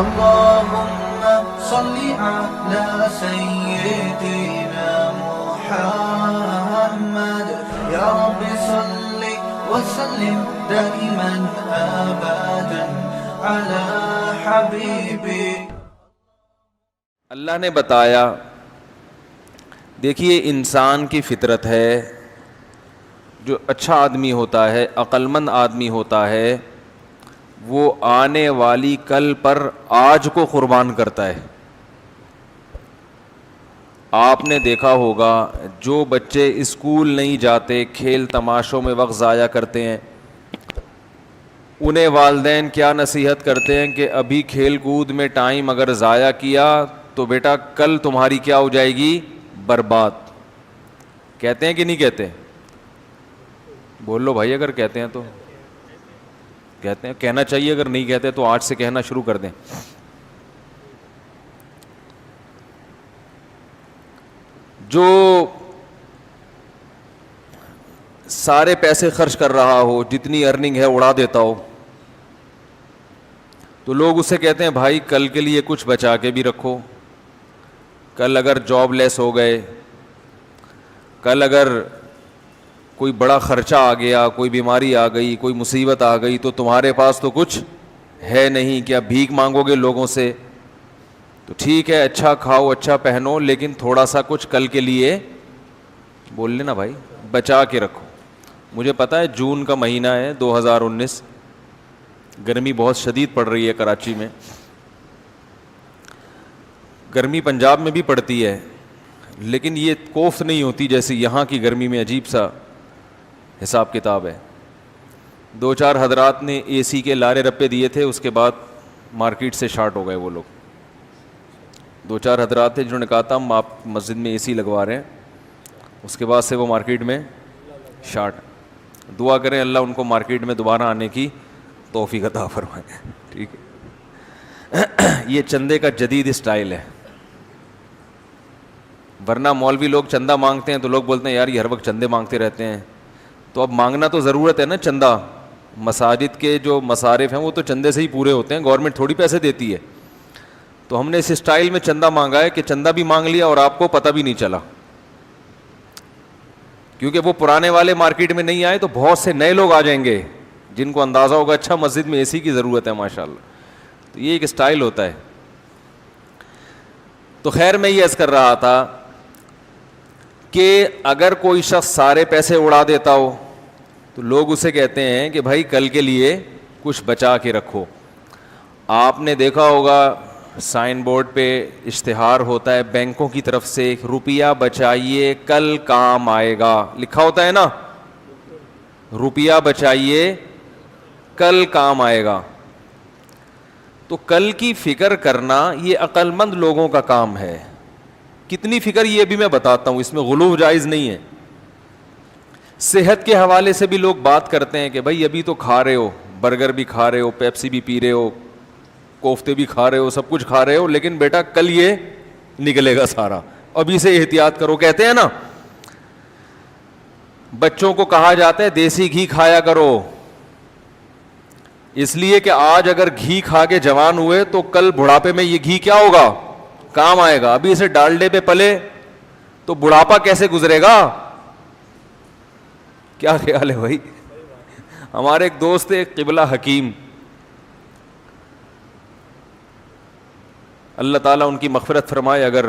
اللهم صل على سيدنا محمد يا رب صل وسلم دائما ابدا على حبيبي. اللہ نے بتایا دیکھیے انسان کی فطرت ہے، جو اچھا آدمی ہوتا ہے، عقل مند آدمی ہوتا ہے، وہ آنے والی کل پر آج کو قربان کرتا ہے. آپ نے دیکھا ہوگا جو بچے اسکول نہیں جاتے، کھیل تماشوں میں وقت ضائع کرتے ہیں، انہیں والدین کیا نصیحت کرتے ہیں کہ ابھی کھیل کود میں ٹائم اگر ضائع کیا تو بیٹا کل تمہاری کیا ہو جائے گی؟ برباد. کہتے ہیں کہ نہیں کہتے؟ بول لو بھائی اگر کہتے ہیں تو. کہتے ہیں، کہنا چاہیے، اگر نہیں کہتے تو آج سے کہنا شروع کر دیں. جو سارے پیسے خرچ کر رہا ہو، جتنی ارننگ ہے اڑا دیتا ہو، تو لوگ اسے کہتے ہیں بھائی کل کے لیے کچھ بچا کے بھی رکھو. کل اگر جاب لیس ہو گئے، کل اگر کوئی بڑا خرچہ آ گیا، کوئی بیماری آ گئی، کوئی مصیبت آ گئی، تو تمہارے پاس تو کچھ ہے نہیں، کیا بھیک مانگو گے لوگوں سے؟ تو ٹھیک ہے، اچھا کھاؤ، اچھا پہنو، لیکن تھوڑا سا کچھ کل کے لیے بول لینا بھائی، بچا کے رکھو. مجھے پتہ ہے جون کا مہینہ ہے 2019، گرمی بہت شدید پڑ رہی ہے کراچی میں. گرمی پنجاب میں بھی پڑتی ہے، لیکن یہ کوفت نہیں ہوتی جیسے یہاں کی گرمی میں. عجیب سا حساب کتاب ہے. 2-4 حضرات نے اے سی کے لارے رپے دیے تھے، اس کے بعد مارکیٹ سے شارٹ ہو گئے وہ لوگ. 2-4 حضرات تھے جنہوں نے کہا تھا ہم آپ مسجد میں اے سی لگوا رہے ہیں، اس کے بعد سے وہ مارکیٹ میں شارٹ. دعا کریں اللہ ان کو مارکیٹ میں دوبارہ آنے کی توفیق عطا فرمائے. ٹھیک ہے، یہ چندے کا جدید اسٹائل ہے. ورنہ مولوی لوگ چندہ مانگتے ہیں تو لوگ بولتے ہیں یار یہ ہر وقت چندے مانگتے رہتے ہیں. تو اب مانگنا تو ضرورت ہے نا چندہ. مساجد کے جو مصارف ہیں وہ تو چندے سے ہی پورے ہوتے ہیں، گورنمنٹ تھوڑی پیسے دیتی ہے. تو ہم نے اس اسٹائل میں چندہ مانگا ہے کہ چندہ بھی مانگ لیا اور آپ کو پتہ بھی نہیں چلا، کیونکہ وہ پرانے والے مارکیٹ میں نہیں آئے تو بہت سے نئے لوگ آ جائیں گے جن کو اندازہ ہوگا اچھا مسجد میں اے سی کی ضرورت ہے ماشاءاللہ. تو یہ ایک اسٹائل ہوتا ہے. تو خیر میں یہ عرض کر رہا تھا کہ اگر کوئی شخص سارے پیسے اڑا دیتا ہو تو لوگ اسے کہتے ہیں کہ بھائی کل کے لیے کچھ بچا کے رکھو. آپ نے دیکھا ہوگا سائن بورڈ پہ اشتہار ہوتا ہے بینکوں کی طرف سے، روپیہ بچائیے کل کام آئے گا، لکھا ہوتا ہے نا، روپیہ بچائیے کل کام آئے گا. تو کل کی فکر کرنا یہ عقل مند لوگوں کا کام ہے. کتنی فکر یہ بھی میں بتاتا ہوں، اس میں غلو جائز نہیں ہے. صحت کے حوالے سے بھی لوگ بات کرتے ہیں کہ بھائی ابھی تو کھا رہے ہو، برگر بھی کھا رہے ہو، پیپسی بھی پی رہے ہو، کوفتے بھی کھا رہے ہو، سب کچھ کھا رہے ہو، لیکن بیٹا کل یہ نکلے گا سارا، ابھی سے احتیاط کرو. کہتے ہیں نا بچوں کو کہا جاتا ہے دیسی گھی کھایا کرو، اس لیے کہ آج اگر گھی کھا کے جوان ہوئے تو کل بڑھاپے میں یہ گھی کیا ہوگا؟ کام آئے گا. ابھی اسے ڈالڈے پہ پلے تو بڑھاپا کیسے گزرے گا؟ کیا خیال ہے بھائی؟ ہمارے ایک دوست ہے قبلہ حکیم، اللہ تعالیٰ ان کی مغفرت فرمائے، اگر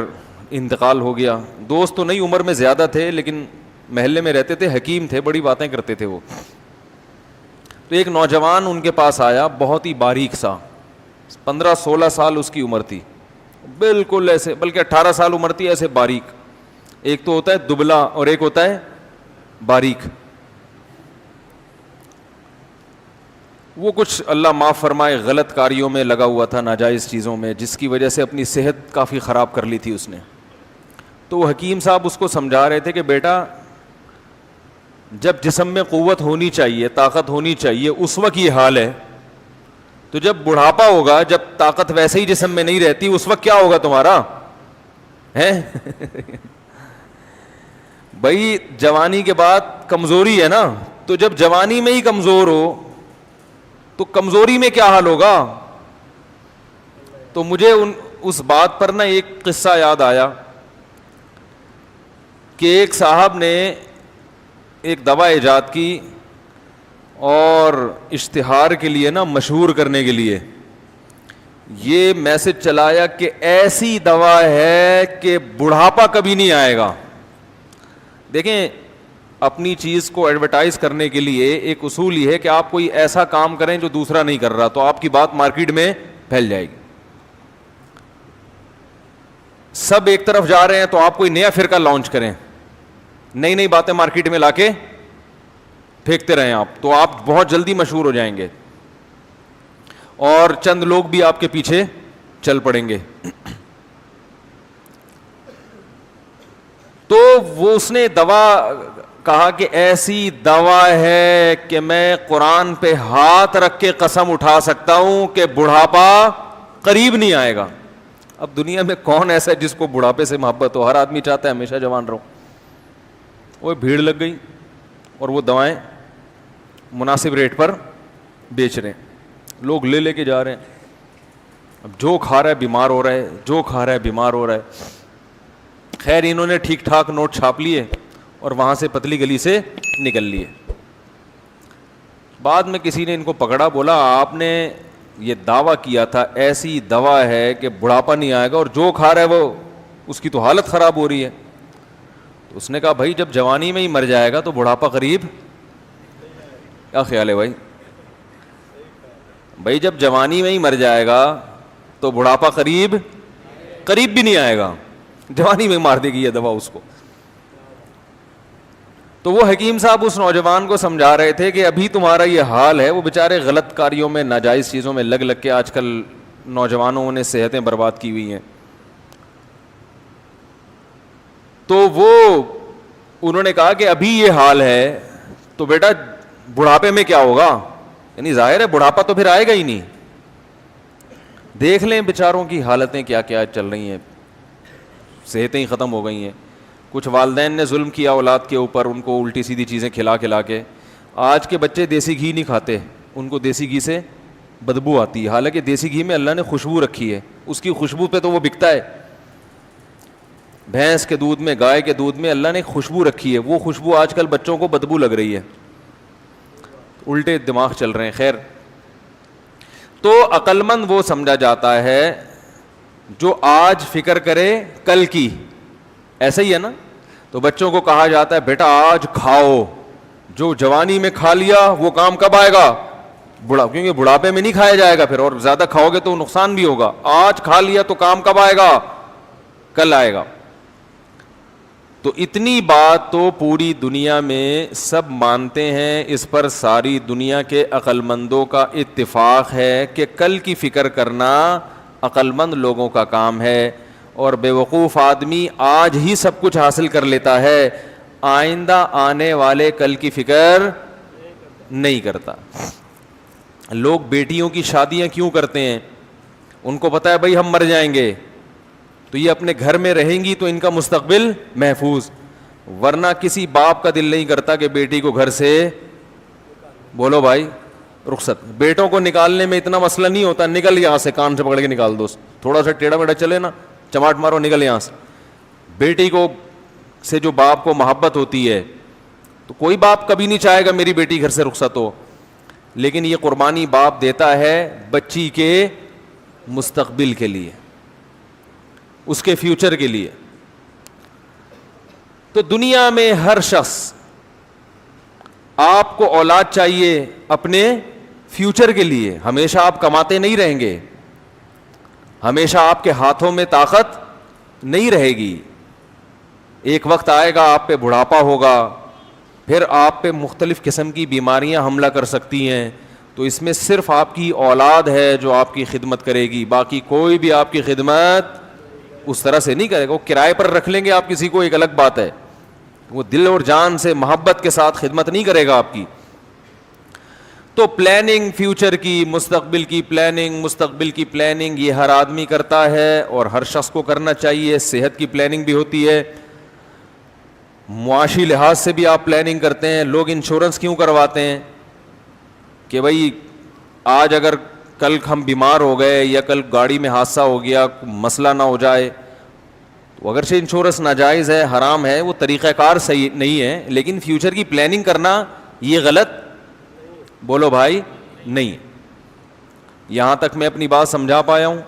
انتقال ہو گیا. دوست تو نہیں، عمر میں زیادہ تھے لیکن محلے میں رہتے تھے، حکیم تھے، بڑی باتیں کرتے تھے وہ. تو ایک نوجوان ان کے پاس آیا، بہت ہی باریک سا، 15-16 سال اس کی عمر تھی، بالکل ایسے، بلکہ 18 سال عمر تھی، ایسے باریک. ایک تو ہوتا ہے دبلا اور ایک ہوتا ہے باریک. وہ کچھ اللہ معاف فرمائے غلط کاریوں میں لگا ہوا تھا، ناجائز چیزوں میں، جس کی وجہ سے اپنی صحت کافی خراب کر لی تھی اس نے. تو وہ حکیم صاحب اس کو سمجھا رہے تھے کہ بیٹا جب جسم میں قوت ہونی چاہیے، طاقت ہونی چاہیے، اس وقت یہ حال ہے، تو جب بڑھاپا ہوگا، جب طاقت ویسے ہی جسم میں نہیں رہتی، اس وقت کیا ہوگا تمہارا ہے؟ بھائی جوانی کے بعد کمزوری ہے نا، تو جب جوانی میں ہی کمزور ہو تو کمزوری میں کیا حال ہوگا؟ تو مجھے اس بات پر نا ایک قصہ یاد آیا کہ ایک صاحب نے ایک دوا ایجاد کی اور اشتہار کے لیے نا مشہور کرنے کے لیے یہ میسج چلایا کہ ایسی دوا ہے کہ بڑھاپا کبھی نہیں آئے گا. دیکھیں اپنی چیز کو ایڈورٹائز کرنے کے لیے ایک اصول یہ ہے کہ آپ کوئی ایسا کام کریں جو دوسرا نہیں کر رہا, تو آپ کی بات مارکیٹ میں پھیل جائے گی. سب ایک طرف جا رہے ہیں تو آپ کوئی نیا فرقہ لانچ کریں, نئی نئی باتیں مارکیٹ میں لا کے پھینکتے رہیں آپ, تو آپ بہت جلدی مشہور ہو جائیں گے اور چند لوگ بھی آپ کے پیچھے چل پڑیں گے. تو وہ اس نے دوا کہا کہ ایسی دوا ہے کہ میں قرآن پہ ہاتھ رکھ کے قسم اٹھا سکتا ہوں کہ بڑھاپا قریب نہیں آئے گا. اب دنیا میں کون ایسا ہے جس کو بڑھاپے سے محبت ہو؟ ہر آدمی چاہتا ہے ہمیشہ جوان رہو. وہ بھیڑ لگ گئی اور وہ دوائیں مناسب ریٹ پر بیچ رہے ہیں, لوگ لے لے کے جا رہے ہیں. اب جو کھا رہا ہے بیمار ہو رہا ہے, جو کھا رہا ہے بیمار ہو رہا ہے. خیر انہوں نے ٹھیک ٹھاک نوٹ چھاپ لیے اور وہاں سے پتلی گلی سے نکل لیے. بعد میں کسی نے ان کو پکڑا, بولا آپ نے یہ دعویٰ کیا تھا ایسی دوا ہے کہ بڑھاپا نہیں آئے گا, اور جو کھا رہا ہے وہ اس کی تو حالت خراب ہو رہی ہے. تو اس نے کہا بھائی جب جوانی میں ہی مر جائے گا تو بڑھاپا قریب, کیا خیال ہے بھائی؟ بھائی جب جوانی میں ہی مر جائے گا تو بڑھاپا قریب بھی نہیں آئے گا, جوانی میں مار دے گی یہ دوا اس کو. تو وہ حکیم صاحب اس نوجوان کو سمجھا رہے تھے کہ ابھی تمہارا یہ حال ہے, وہ بیچارے غلط کاریوں میں ناجائز چیزوں میں لگ کے آج کل نوجوانوں نے صحتیں برباد کی ہوئی ہیں. تو وہ انہوں نے کہا کہ ابھی یہ حال ہے تو بیٹا بڑھاپے میں کیا ہوگا؟ یعنی ظاہر ہے بڑھاپا تو پھر آئے گا ہی نہیں. دیکھ لیں بیچاروں کی حالتیں کیا کیا چل رہی ہیں, صحتیں ہی ختم ہو گئی ہیں. کچھ والدین نے ظلم کیا اولاد کے اوپر, ان کو الٹی سیدھی چیزیں کھلا کے. آج کے بچے دیسی گھی نہیں کھاتے, ان کو دیسی گھی سے بدبو آتی ہے, حالانکہ دیسی گھی میں اللہ نے خوشبو رکھی ہے, اس کی خوشبو پہ تو وہ بکتا ہے. بھینس کے دودھ میں, گائے کے دودھ میں اللہ نے خوشبو رکھی ہے, وہ خوشبو آج کل بچوں کو بدبو لگ رہی ہے, الٹے دماغ چل رہے ہیں. خیر, تو عقل مند وہ سمجھا جاتا ہے جو آج فکر کرے کل کی. ایسا ہی ہے نا, تو بچوں کو کہا جاتا ہے بیٹا آج کھاؤ, جو جوانی میں کھا لیا وہ کام کب آئے گا؟ کیونکہ بڑھاپے میں نہیں کھایا جائے گا پھر, اور زیادہ کھاؤ گے تو نقصان بھی ہوگا. آج کھا لیا تو کام کب آئے گا؟ کل آئے گا. تو اتنی بات تو پوری دنیا میں سب مانتے ہیں, اس پر ساری دنیا کے عقل مندوں کا اتفاق ہے کہ کل کی فکر کرنا عقل مند لوگوں کا کام ہے, اور بے وقوف آدمی آج ہی سب کچھ حاصل کر لیتا ہے, آئندہ آنے والے کل کی فکر نہیں کرتا. لوگ بیٹیوں کی شادیاں کیوں کرتے ہیں؟ ان کو پتہ ہے بھائی ہم مر جائیں گے تو یہ اپنے گھر میں رہیں گی تو ان کا مستقبل محفوظ, ورنہ کسی باپ کا دل نہیں کرتا کہ بیٹی کو گھر سے بولو بھائی رخصت. بیٹوں کو نکالنے میں اتنا مسئلہ نہیں ہوتا, نکل یہاں سے, کان سے پکڑ کے نکال دو, تھوڑا سا ٹیڑھا میڑھا چلے نا, چماٹ مارو, نکل یہاں سے. بیٹی کو سے جو باپ کو محبت ہوتی ہے تو کوئی باپ کبھی نہیں چاہے گا میری بیٹی گھر سے رخصت ہو, لیکن یہ قربانی باپ دیتا ہے بچی کے مستقبل کے لیے, اس کے فیوچر کے لیے. تو دنیا میں ہر شخص, آپ کو اولاد چاہیے اپنے فیوچر کے لیے. ہمیشہ آپ کماتے نہیں رہیں گے, ہمیشہ آپ کے ہاتھوں میں طاقت نہیں رہے گی. ایک وقت آئے گا آپ پہ بڑھاپا ہوگا, پھر آپ پہ مختلف قسم کی بیماریاں حملہ کر سکتی ہیں, تو اس میں صرف آپ کی اولاد ہے جو آپ کی خدمت کرے گی, باقی کوئی بھی آپ کی خدمت اس طرح سے نہیں کرے گا. وہ کرائے پر رکھ لیں گے آپ کسی کو, ایک الگ بات ہے, وہ دل اور جان سے محبت کے ساتھ خدمت نہیں کرے گا آپ کی. تو پلاننگ فیوچر کی, مستقبل کی پلاننگ یہ ہر آدمی کرتا ہے اور ہر شخص کو کرنا چاہیے. صحت کی پلاننگ بھی ہوتی ہے, معاشی لحاظ سے بھی آپ پلاننگ کرتے ہیں. لوگ انشورنس کیوں کرواتے ہیں کہ بھائی آج اگر کل ہم بیمار ہو گئے یا کل گاڑی میں حادثہ ہو گیا, مسئلہ نہ ہو جائے. تو اگرچہ انشورنس ناجائز ہے, حرام ہے, وہ طریقہ کار صحیح نہیں ہے, لیکن فیوچر کی پلاننگ کرنا یہ غلط, بولو بھائی, نہیں. یہاں تک میں اپنی بات سمجھا پایا ہوں.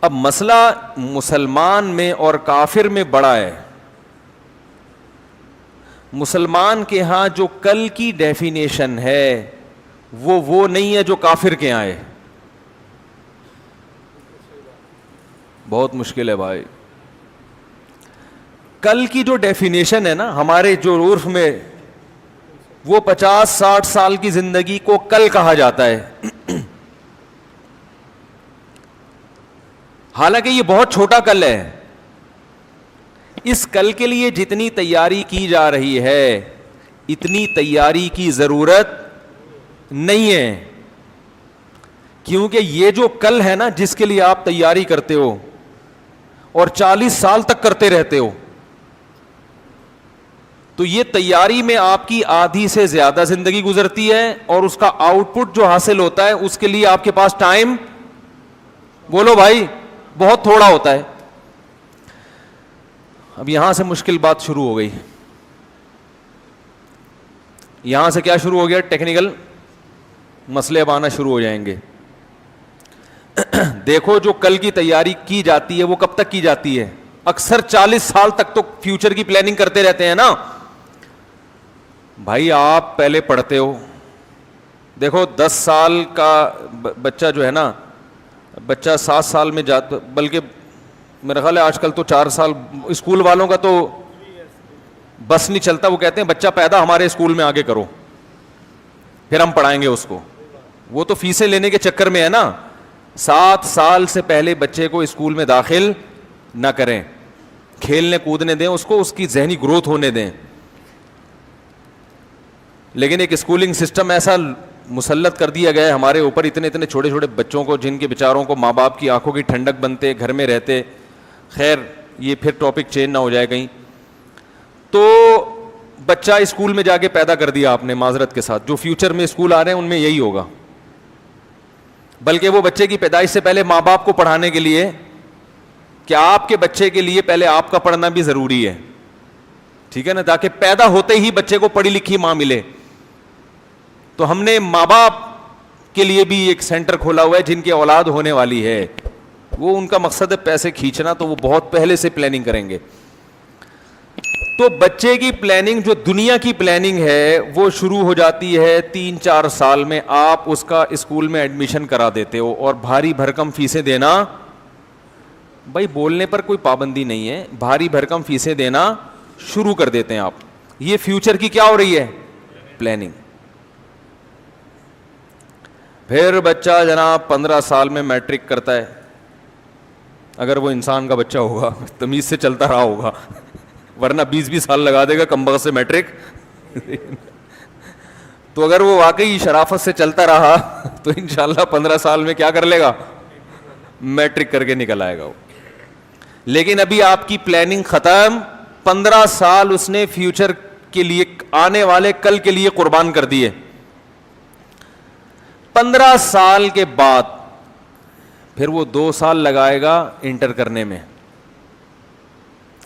اب مسئلہ مسلمان میں اور کافر میں بڑا ہے. مسلمان کے ہاں جو کل کی ڈیفینیشن ہے وہ نہیں ہے جو کافر کے یہاں ہے. بہت مشکل ہے بھائی. کل کی جو ڈیفینیشن ہے نا ہمارے جو عرف میں, وہ 50-60 سال کی زندگی کو کل کہا جاتا ہے. حالانکہ یہ بہت چھوٹا کل ہے. اس کل کے لیے جتنی تیاری کی جا رہی ہے اتنی تیاری کی ضرورت نہیں ہے, کیونکہ یہ جو کل ہے نا جس کے لیے آپ تیاری کرتے ہو اور 40 سال تک کرتے رہتے ہو, تو یہ تیاری میں آپ کی آدھی سے زیادہ زندگی گزرتی ہے, اور اس کا آؤٹ پٹ جو حاصل ہوتا ہے اس کے لیے آپ کے پاس ٹائم, بولو بھائی, بہت تھوڑا ہوتا ہے. اب یہاں سے مشکل بات شروع ہو گئی. یہاں سے کیا شروع ہو گیا؟ ٹیکنیکل مسئلے اب آنا شروع ہو جائیں گے. دیکھو جو کل کی تیاری کی جاتی ہے وہ کب تک کی جاتی ہے؟ اکثر 40 سال تک تو فیوچر کی پلاننگ کرتے رہتے ہیں نا بھائی. آپ پہلے پڑھتے ہو, دیکھو 10 سال کا بچہ جو ہے نا, بچہ 7 سال میں جاتا, بلکہ میرا خیال ہے آج کل تو 4 سال, اسکول والوں کا تو بس نہیں چلتا, وہ کہتے ہیں بچہ پیدا ہمارے اسکول میں آگے کرو پھر ہم پڑھائیں گے اس کو. وہ تو فیسیں لینے کے چکر میں ہے نا. 7 سال سے پہلے بچے کو اسکول میں داخل نہ کریں, کھیلنے کودنے دیں اس کو, اس کی ذہنی گروتھ ہونے دیں. لیکن ایک اسکولنگ سسٹم ایسا مسلط کر دیا گیا ہے ہمارے اوپر, اتنے اتنے چھوٹے چھوٹے بچوں کو, جن کے بیچاروں کو ماں باپ کی آنکھوں کی ٹھنڈک بنتے, گھر میں رہتے. خیر یہ پھر ٹاپک چینج نہ ہو جائے کہیں. تو بچہ اسکول میں جا کے پیدا کر دیا آپ نے, معذرت کے ساتھ, جو فیوچر میں اسکول آ رہے ہیں ان میں یہی ہوگا. بلکہ وہ بچے کی پیدائش سے پہلے ماں باپ کو پڑھانے کے لیے کہ آپ کے بچے کے لیے پہلے آپ کا پڑھنا بھی ضروری ہے, ٹھیک ہے نا, تاکہ پیدا ہوتے ہی بچے کو پڑھی لکھی ماں ملے. تو ہم نے ماں باپ کے لیے بھی ایک سینٹر کھولا ہوا ہے جن کی اولاد ہونے والی ہے. وہ ان کا مقصد ہے پیسے کھینچنا, تو وہ بہت پہلے سے پلاننگ کریں گے. تو بچے کی پلاننگ, جو دنیا کی پلاننگ ہے, وہ شروع ہو جاتی ہے 3-4 سال میں. آپ اس کا اسکول میں ایڈمیشن کرا دیتے ہو, اور بھاری بھرکم فیسیں دینا, بھائی بولنے پر کوئی پابندی نہیں ہے, بھاری بھرکم فیسیں دینا شروع کر دیتے ہیں آپ. یہ فیوچر کی کیا ہو رہی ہے؟ پلاننگ. پھر بچہ جناب 15 سال میں میٹرک کرتا ہے, اگر وہ انسان کا بچہ ہوگا, تمیز سے چلتا رہا ہوگا, ورنہ 20 سال لگا دے گا کمبخت سے میٹرک. تو اگر وہ واقعی شرافت سے چلتا رہا تو انشاءاللہ 15 سال میں کیا کر لے گا؟ میٹرک کر کے نکل آئے گا وہ. لیکن ابھی آپ کی پلاننگ ختم, 15 سال اس نے فیوچر کے لیے, آنے والے کل کے لیے قربان کر دیے. 15 سال کے بعد پھر وہ 2 سال لگائے گا انٹر کرنے میں.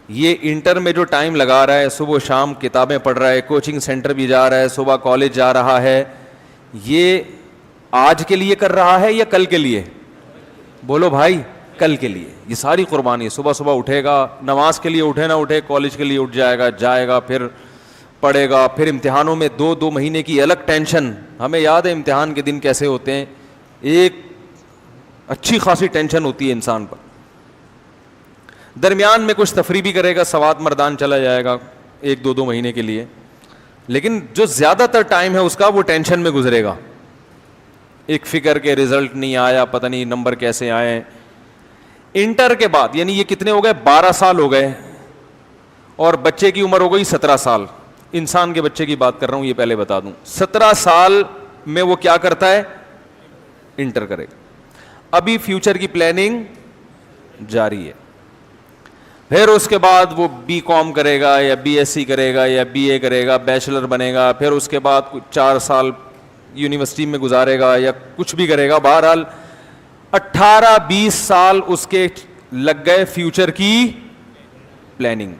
یہ انٹر میں جو ٹائم لگا رہا ہے, صبح شام کتابیں پڑھ رہا ہے, کوچنگ سینٹر بھی جا رہا ہے, صبح کالج جا رہا ہے, یہ آج کے لیے کر رہا ہے یا کل کے لیے؟ بولو بھائی, کل کے لیے. یہ ساری قربانی. صبح صبح اٹھے گا, نماز کے لیے اٹھے نہ اٹھے, کالج کے لیے اٹھ جائے گا, پھر پڑھے گا, پھر امتحانوں میں 2 مہینے کی الگ ٹینشن. ہمیں یاد ہے امتحان کے دن کیسے ہوتے ہیں, ایک اچھی خاصی ٹینشن ہوتی ہے انسان پر. درمیان میں کچھ تفریح بھی کرے گا, سوات مردان چلا جائے گا 1-2 مہینے کے لیے, لیکن جو زیادہ تر ٹائم ہے اس کا وہ ٹینشن میں گزرے گا. ایک فکر کے رزلٹ نہیں آیا, پتہ نہیں نمبر کیسے آئے. انٹر کے بعد یعنی یہ کتنے ہو گئے؟ 12 سال ہو گئے, اور بچے کی عمر ہو گئی 17 سال. انسان کے بچے کی بات کر رہا ہوں, یہ پہلے بتا دوں. 17 سال میں وہ کیا کرتا ہے؟ انٹر کرے گا. ابھی فیوچر کی پلاننگ جاری ہے. پھر اس کے بعد وہ BCom کرے گا یا BSc کرے گا یا BA کرے گا, بیچلر بنے گا. پھر اس کے بعد 4 سال یونیورسٹی میں گزارے گا یا کچھ بھی کرے گا, بہرحال 18-20 سال اس کے لگ گئے فیوچر کی پلاننگ.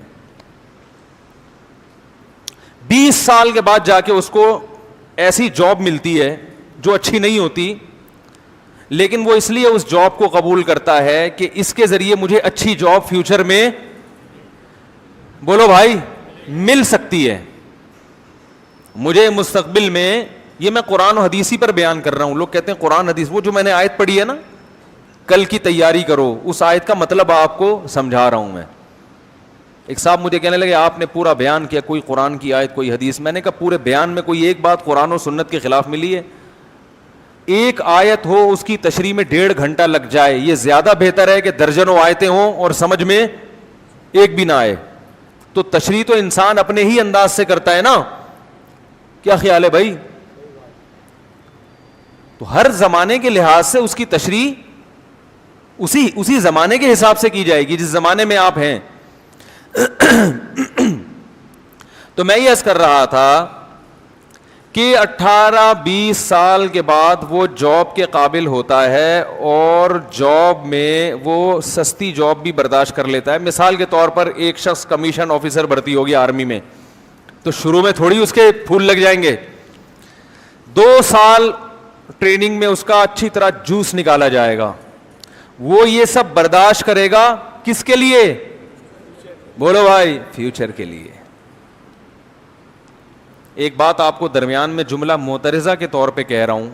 20 سال کے بعد جا کے اس کو ایسی جاب ملتی ہے جو اچھی نہیں ہوتی, لیکن وہ اس لیے اس جاب کو قبول کرتا ہے کہ اس کے ذریعے مجھے اچھی جاب فیوچر میں, بولو بھائی, مل سکتی ہے. مجھے مستقبل میں, یہ میں قرآن و حدیثی پر بیان کر رہا ہوں. لوگ کہتے ہیں قرآن حدیث, وہ جو میں نے آیت پڑھی ہے نا, کل کی تیاری کرو, اس آیت کا مطلب آپ کو سمجھا رہا ہوں میں. ایک صاحب مجھے کہنے لگے آپ نے پورا بیان کیا, کوئی قرآن کی آیت کوئی حدیث. میں نے کہا پورے بیان میں کوئی ایک بات قرآن و سنت کے خلاف ملی ہے؟ ایک آیت ہو اس کی تشریح میں 1.5 گھنٹہ لگ جائے, یہ زیادہ بہتر ہے کہ درجنوں آیتیں ہوں اور سمجھ میں ایک بھی نہ آئے. تو تشریح تو انسان اپنے ہی انداز سے کرتا ہے نا, کیا خیال ہے بھائی؟ تو ہر زمانے کے لحاظ سے اس کی تشریح اسی زمانے کے حساب سے کی جائے گی جس زمانے میں آپ ہیں. تو میں یہ عرض کر رہا تھا کہ 18-20 سال کے بعد وہ جاب کے قابل ہوتا ہے اور جاب میں وہ سستی جاب بھی برداشت کر لیتا ہے. مثال کے طور پر ایک شخص کمیشن آفیسر بھرتی ہوگی آرمی میں, تو شروع میں تھوڑی اس کے پھول لگ جائیں گے. 2 سال ٹریننگ میں اس کا اچھی طرح جوس نکالا جائے گا. وہ یہ سب برداشت کرے گا کس کے لیے؟ بولو بھائی, فیوچر کے لیے. ایک بات آپ کو درمیان میں جملہ معترضہ کے طور پہ کہہ رہا ہوں,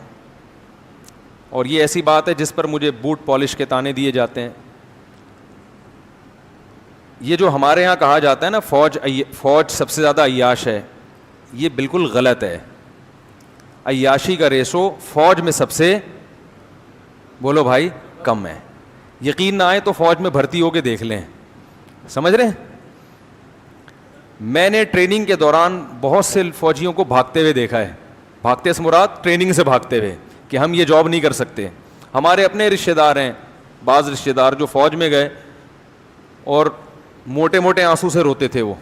اور یہ ایسی بات ہے جس پر مجھے بوٹ پالش کے تانے دیے جاتے ہیں. یہ جو ہمارے ہاں کہا جاتا ہے نا فوج سب سے زیادہ عیاش ہے, یہ بالکل غلط ہے. عیاشی کا ریشو فوج میں سب سے, بولو بھائی, کم ہے. یقین نہ آئے تو فوج میں بھرتی ہو کے دیکھ لیں, سمجھ رہے ہیں. میں نے ٹریننگ کے دوران بہت سے فوجیوں کو بھاگتے ہوئے دیکھا ہے. بھاگتے سے مراد ٹریننگ سے بھاگتے ہوئے کہ ہم یہ جاب نہیں کر سکتے. ہمارے اپنے رشتہ دار ہیں, بعض رشتہ دار جو فوج میں گئے اور موٹے موٹے آنسو سے روتے تھے وہ,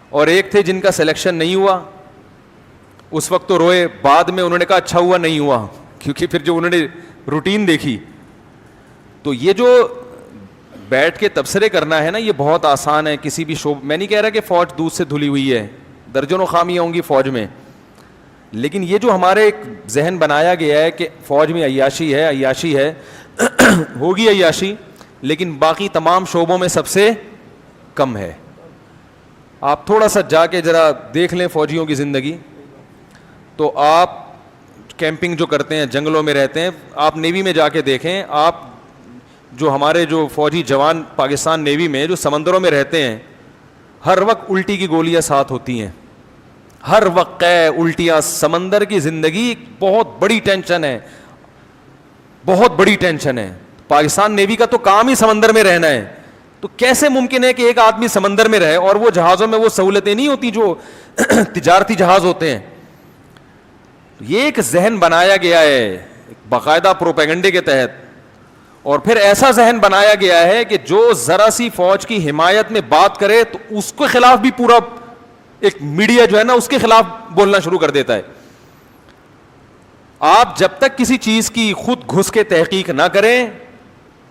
اور ایک تھے جن کا سلیکشن نہیں ہوا. اس وقت تو روئے, بعد میں انہوں نے کہا اچھا ہوا نہیں ہوا, کیونکہ پھر جو انہوں نے روٹین دیکھی. تو یہ جو بیٹھ کے تبصرے کرنا ہے نا, یہ بہت آسان ہے کسی بھی شعبے. میں نہیں کہہ رہا کہ فوج دودھ سے دھلی ہوئی ہے, درجنوں خامیاں ہوں گی فوج میں, لیکن یہ جو ہمارے ایک ذہن بنایا گیا ہے کہ فوج میں عیاشی ہے ہوگی عیاشی, لیکن باقی تمام شعبوں میں سب سے کم ہے. آپ تھوڑا سا جا کے ذرا دیکھ لیں فوجیوں کی زندگی, تو آپ کیمپنگ جو کرتے ہیں, جنگلوں میں رہتے ہیں, آپ نیوی میں جا کے دیکھیں. آپ جو ہمارے جو فوجی جوان پاکستان نیوی میں جو سمندروں میں رہتے ہیں, ہر وقت الٹی کی گولیاں ساتھ ہوتی ہیں, ہر وقت الٹیاں. سمندر کی زندگی بہت بڑی ٹینشن ہے, بہت بڑی ٹینشن ہے. پاکستان نیوی کا تو کام ہی سمندر میں رہنا ہے, تو کیسے ممکن ہے کہ ایک آدمی سمندر میں رہے؟ اور وہ جہازوں میں وہ سہولتیں نہیں ہوتی جو تجارتی جہاز ہوتے ہیں. یہ ایک ذہن بنایا گیا ہے باقاعدہ پروپیگنڈے کے تحت, اور پھر ایسا ذہن بنایا گیا ہے کہ جو ذرا سی فوج کی حمایت میں بات کرے تو اس کے خلاف بھی پورا ایک میڈیا جو ہے نا اس کے خلاف بولنا شروع کر دیتا ہے. آپ جب تک کسی چیز کی خود گھس کے تحقیق نہ کریں,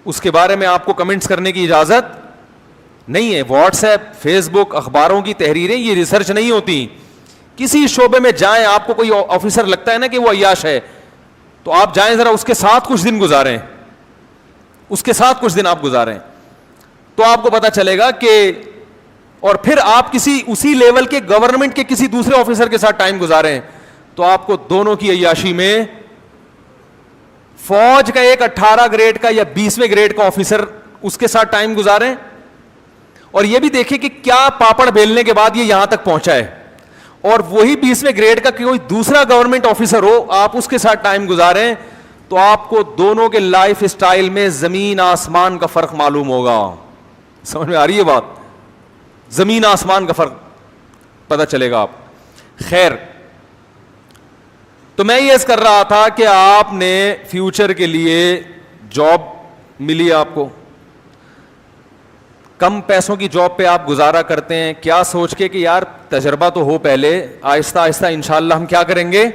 اس کے بارے میں آپ کو کمنٹس کرنے کی اجازت نہیں ہے. واٹس ایپ, فیس بک, اخباروں کی تحریریں یہ ریسرچ نہیں ہوتی. کسی شعبے میں جائیں, آپ کو کوئی آفیسر لگتا ہے نا کہ وہ عیاش ہے, تو آپ جائیں ذرا اس کے ساتھ کچھ دن گزاریں, اس کے ساتھ کچھ دن آپ گزاریں, تو آپ کو پتا چلے گا کہ, اور پھر آپ کسی اسی لیول کے گورنمنٹ کے کسی دوسرے آفیسر کے ساتھ ٹائم گزاریں, تو آپ کو دونوں کی عیاشی میں فوج کا ایک 18 گریڈ کا یا 20ویں گریڈ کا آفیسر اس کے ساتھ ٹائم گزاریں, اور یہ بھی دیکھیں کہ کیا پاپڑ بیلنے کے بعد یہ یہاں تک پہنچا ہے, اور وہی 20ویں گریڈ کا کوئی دوسرا گورنمنٹ آفیسر ہو, آپ اس کے ساتھ ٹائم گزاریں, تو آپ کو دونوں کے لائف سٹائل میں زمین آسمان کا فرق معلوم ہوگا. سمجھ میں آ رہی ہے بات؟ زمین آسمان کا فرق پتہ چلے گا آپ. خیر, تو میں یہ عرض کر رہا تھا کہ آپ نے فیوچر کے لیے جاب ملی, آپ کو کم پیسوں کی جاب پہ آپ گزارا کرتے ہیں, کیا سوچ کے کہ یار تجربہ تو ہو پہلے, آہستہ آہستہ انشاءاللہ ہم کیا کریں گے,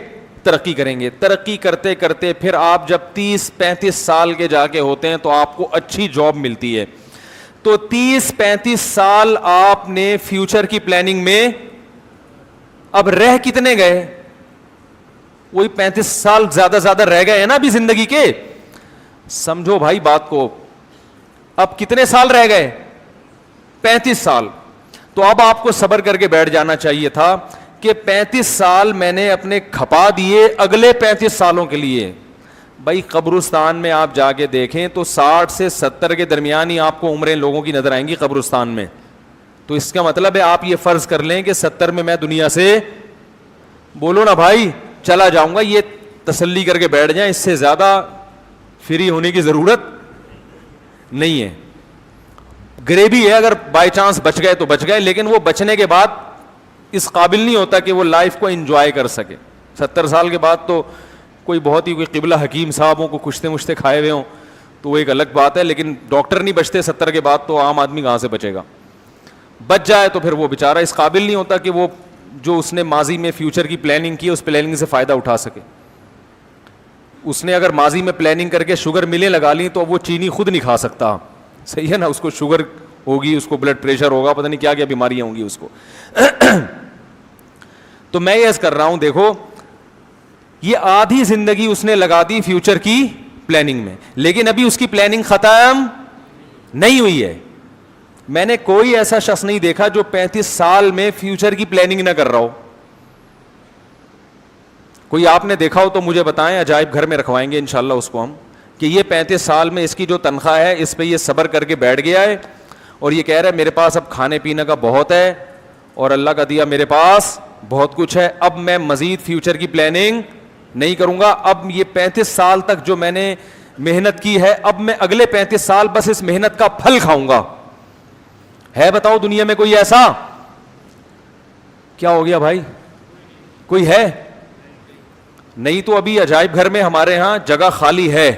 ترقی کریں گے. ترقی کرتے کرتے پھر آپ جب 30-35 سال کے جا کے ہوتے ہیں تو آپ کو اچھی جاب ملتی ہے. تو 30-35 سال آپ نے فیوچر کی پلاننگ میں اب رہ کتنے گئے؟ وہی 35 سال زیادہ رہ گئے ہیں نا ابھی زندگی کے. سمجھو بھائی بات کو, اب کتنے سال رہ گئے؟ 35 سال. تو اب آپ کو صبر کر کے بیٹھ جانا چاہیے تھا کہ 35 سال میں نے اپنے کھپا دیے اگلے 35 سالوں کے لیے. بھائی قبرستان میں آپ جا کے دیکھیں تو 60 سے 70 کے درمیان ہی آپ کو عمریں لوگوں کی نظر آئیں گی قبرستان میں. تو اس کا مطلب ہے آپ یہ فرض کر لیں کہ 70 میں دنیا سے, بولو نا بھائی, چلا جاؤں گا. یہ تسلی کر کے بیٹھ جائیں, اس سے زیادہ فری ہونے کی ضرورت نہیں ہے. گریبی ہے, اگر بائی چانس بچ گئے تو بچ گئے, لیکن وہ بچنے کے بعد اس قابل نہیں ہوتا کہ وہ لائف کو انجوائے کر سکے. 70 سال کے بعد تو کوئی بہت ہی کوئی قبلہ حکیم صاحبوں کو کشتے مشتے کھائے ہوئے ہوں تو وہ ایک الگ بات ہے, لیکن ڈاکٹر نہیں بچتے 70 کے بعد, تو عام آدمی کہاں سے بچے گا؟ بچ جائے تو پھر وہ بیچارہ اس قابل نہیں ہوتا کہ وہ جو اس نے ماضی میں فیوچر کی پلاننگ کی اس پلاننگ سے فائدہ اٹھا سکے. اس نے اگر ماضی میں پلاننگ کر کے شوگر ملیں لگا لی تو وہ چینی خود نہیں کھا سکتا, صحیح ہے نا. اس کو شوگر ہوگی, اس کو بلڈ پریشر ہوگا, پتہ نہیں کیا کیا بیماریاں ہوں گی اس کو. تو میں یہ کر رہا ہوں, دیکھو یہ آدھی زندگی اس نے لگا دی فیوچر کی پلاننگ میں, لیکن ابھی اس کی پلاننگ ختم نہیں ہوئی ہے. میں نے کوئی ایسا شخص نہیں دیکھا جو 35 سال میں فیوچر کی پلاننگ نہ کر رہا ہو. کوئی آپ نے دیکھا ہو تو مجھے بتائیں, عجائب گھر میں رکھوائیں گے انشاءاللہ اس کو ہم, کہ یہ 35 سال میں اس کی جو تنخواہ ہے اس پہ یہ صبر کر کے بیٹھ گیا ہے اور یہ کہہ رہا ہے میرے پاس اب کھانے پینے کا بہت ہے اور اللہ کا دیا میرے پاس بہت کچھ ہے, اب میں مزید فیوچر کی پلاننگ نہیں کروں گا. اب یہ 35 سال تک جو میں نے محنت کی ہے, اب میں اگلے 35 سال بس اس محنت کا پھل کھاؤں گا. ہے بتاؤ دنیا میں کوئی ایسا؟ کیا ہو گیا بھائی, کوئی ہے؟ نہیں. تو ابھی عجائب گھر میں ہمارے ہاں جگہ خالی ہے.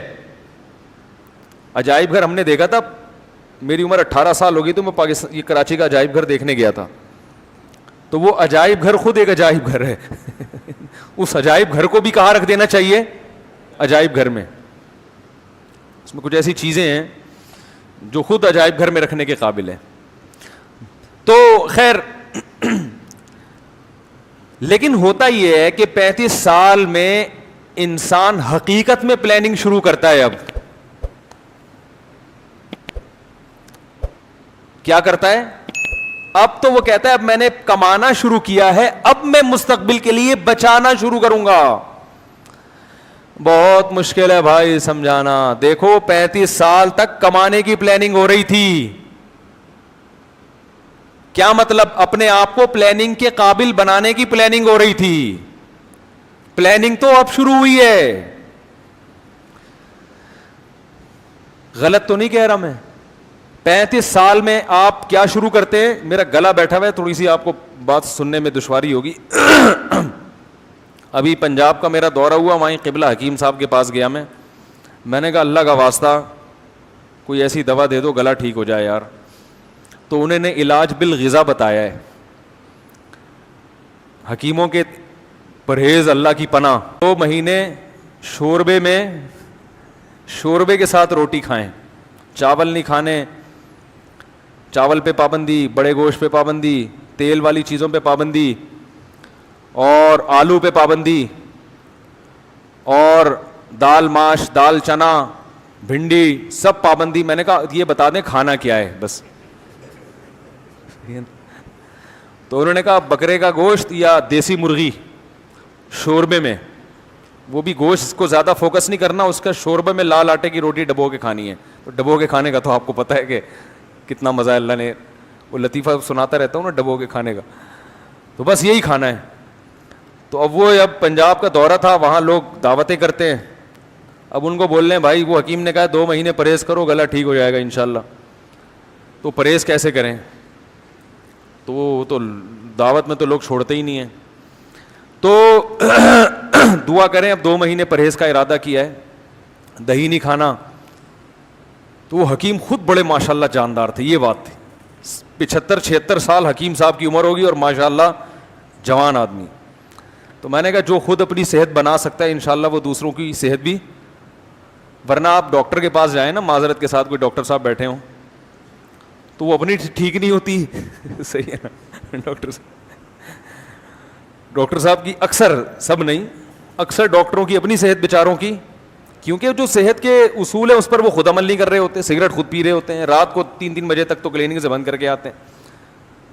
عجائب گھر ہم نے دیکھا تھا, میری عمر 18 سال ہو گئی تو میں پاکستان یہ کراچی کا عجائب گھر دیکھنے گیا تھا. تو وہ عجائب گھر خود ایک عجائب گھر ہے. اس عجائب گھر کو بھی کہاں رکھ دینا چاہیے؟ عجائب گھر میں. اس میں کچھ ایسی چیزیں ہیں جو خود عجائب گھر میں رکھنے کے قابل ہیں. تو خیر, لیکن ہوتا یہ ہے کہ 35 سال میں انسان حقیقت میں پلاننگ شروع کرتا ہے. اب کیا کرتا ہے؟ اب تو وہ کہتا ہے اب میں نے کمانا شروع کیا ہے, اب میں مستقبل کے لیے بچانا شروع کروں گا. بہت مشکل ہے بھائی سمجھانا. دیکھو 35 سال تک کمانے کی پلاننگ ہو رہی تھی. کیا مطلب؟ اپنے آپ کو پلاننگ کے قابل بنانے کی پلاننگ ہو رہی تھی. پلاننگ تو اب شروع ہوئی ہے. غلط تو نہیں کہہ رہا میں؟ 35 سال میں آپ کیا شروع کرتے ہیں؟ میرا گلا بیٹھا ہوا ہے, تھوڑی سی آپ کو بات سننے میں دشواری ہوگی. ابھی پنجاب کا میرا دورہ ہوا, وہیں قبلہ حکیم صاحب کے پاس گیا میں نے کہا اللہ کا واسطہ کوئی ایسی دوا دے دو گلا ٹھیک ہو جائے یار. تو انہوں نے علاج بالغذا بتایا ہے. حکیموں کے پرہیز اللہ کی پناہ. 2 مہینے شوربے کے ساتھ روٹی کھائیں, چاول نہیں کھانے. چاول پہ پابندی, بڑے گوشت پہ پابندی, تیل والی چیزوں پہ پابندی, اور آلو پہ پابندی, اور دال ماش, دال چنا, بھنڈی, سب پابندی. میں نے کہا یہ بتا دیں کھانا کیا ہے بس. تو انہوں نے کہا بکرے کا گوشت یا دیسی مرغی شوربے میں, وہ بھی گوشت کو زیادہ فوکس نہیں کرنا, اس کا شوربے میں لال آٹے کی روٹی ڈبو کے کھانی ہے. تو ڈبو کے کھانے کا تو آپ کو پتہ ہے کہ کتنا مزہ ہے, اللہ نے وہ لطیفہ سناتا رہتا ہوں نا ڈبو کے کھانے کا. تو بس یہی کھانا ہے. تو اب وہ اب پنجاب کا دورہ تھا, وہاں لوگ دعوتیں کرتے ہیں. اب ان کو بول رہے ہیں بھائی وہ حکیم نے کہا 2 مہینے پرہیز کرو گلا ٹھیک ہو جائے گا انشاءاللہ. تو پرہیز کیسے کریں؟ تو وہ تو دعوت میں تو لوگ چھوڑتے ہی نہیں ہیں. تو دعا کریں. اب 2 مہینے پرہیز کا ارادہ کیا ہے, دہی نہیں کھانا. تو وہ حکیم خود بڑے ماشاءاللہ جاندار تھے. یہ بات تھی 75-76 سال حکیم صاحب کی عمر ہوگی اور ماشاءاللہ جوان آدمی. تو میں نے کہا جو خود اپنی صحت بنا سکتا ہے انشاءاللہ وہ دوسروں کی صحت بھی, ورنہ آپ ڈاکٹر کے پاس جائیں نا, معذرت کے ساتھ کوئی ڈاکٹر صاحب بیٹھے ہوں تو وہ اپنی ٹھیک نہیں ہوتی صحیح ہے نا, ڈاکٹر صاحب کی اکثر, سب نہیں, اکثر ڈاکٹروں کی اپنی صحت بیچاروں کی, کیونکہ جو صحت کے اصول ہیں اس پر وہ خود عمل نہیں کر رہے ہوتے, سگریٹ خود پی رہے ہوتے ہیں, رات کو 3 بجے تک تو کلینک سے بند کر کے آتے ہیں,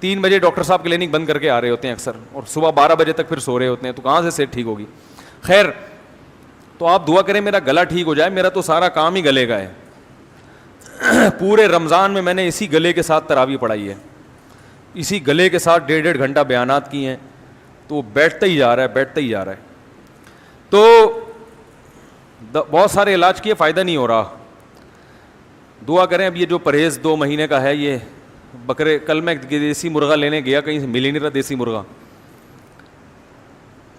3 بجے ڈاکٹر صاحب کلینک بند کر کے آ رہے ہوتے ہیں اکثر, اور صبح 12 بجے تک پھر سو رہے ہوتے ہیں, تو کہاں سے صحت ٹھیک ہوگی. خیر, تو آپ دعا کریں میرا گلا ٹھیک ہو جائے, میرا تو سارا کام ہی گلے کا ہے. پورے رمضان میں میں نے اسی گلے کے ساتھ تراویح پڑھائی ہے, اسی گلے کے ساتھ 1.5 گھنٹہ بیانات کیے ہیں, تو بیٹھتا ہی جا رہا ہے, بیٹھتا ہی جا رہا ہے. تو بہت سارے علاج کیے, فائدہ نہیں ہو رہا. دعا کریں. اب یہ جو پرہیز 2 مہینے کا ہے, یہ بکرے, کل میں دیسی مرغا لینے گیا, کہیں سے مل ہی نہیں رہا دیسی مرغا,